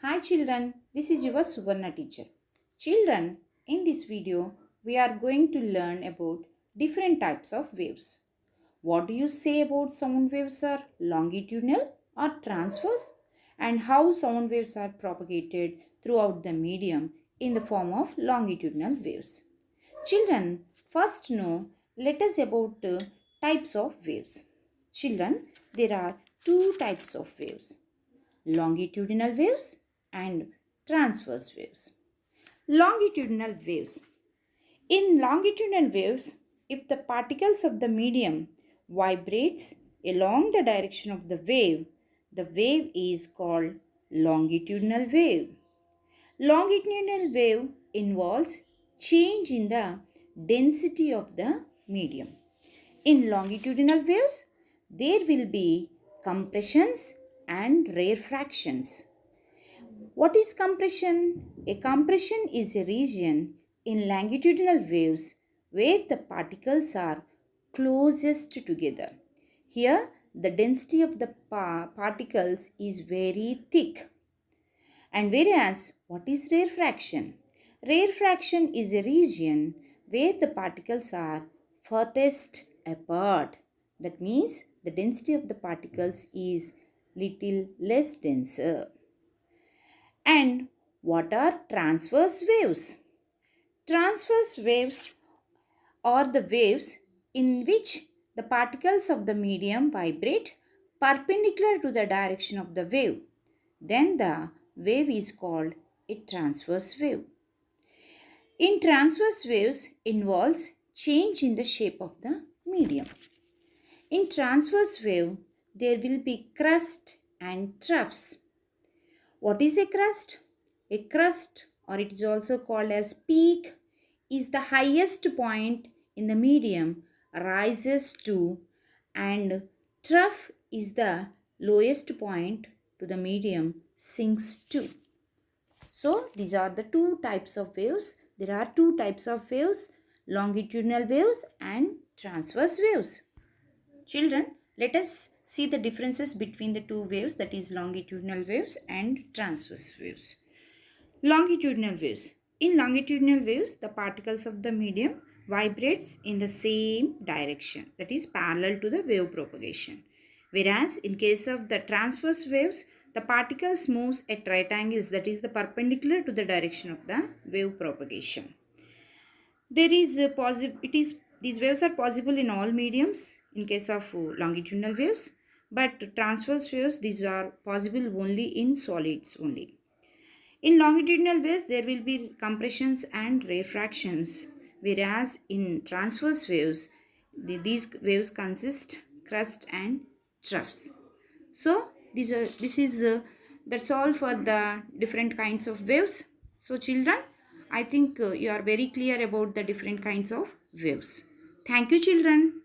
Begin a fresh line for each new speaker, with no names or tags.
Hi children, this is your Suvarna teacher. Children, in this video, we are going to learn about different types of waves. What do you say about sound waves are longitudinal or transverse? And how sound waves are propagated throughout the medium in the form of longitudinal waves. Children, first know, let us about types of waves. Children, there are two types of waves, longitudinal waves and transverse waves. Longitudinal waves. In longitudinal waves, if the particles of the medium vibrates along the direction of the wave is called longitudinal wave. Longitudinal wave involves change in the density of the medium. In longitudinal waves, there will be compressions and rarefactions. What is compression? A compression is a region in longitudinal waves where the particles are closest together. Here, the density of the particles is very thick. And whereas, what is rarefaction? Rarefaction is a region where the particles are furthest apart. That means the density of the particles is little less denser. And what are transverse waves? Transverse waves are the waves in which the particles of the medium vibrate perpendicular to the direction of the wave. Then the wave is called a transverse wave. In transverse waves involves change in the shape of the medium. In transverse wave, there will be crust and troughs. What is a crust? A crust, or it is also called as peak, is the highest point in the medium rises to, and trough is the lowest point to the medium sinks to. So these are the two types of waves. There are two types of waves, longitudinal waves and transverse waves. Children, let us see the differences between the two waves, that is longitudinal waves and transverse waves. Longitudinal waves. In longitudinal waves, the particles of the medium vibrates in the same direction, that is parallel to the wave propagation. Whereas in case of the transverse waves, the particles moves at right angles, that is the perpendicular to the direction of the wave propagation. These waves are possible in all mediums in case of longitudinal waves, but transverse waves, these are possible only in solids only. In longitudinal waves, there will be compressions and rarefactions, whereas in transverse waves, these waves consist crust and troughs. So that's all for the different kinds of waves. So children, I think you are very clear about the different kinds of waves. Thank you children.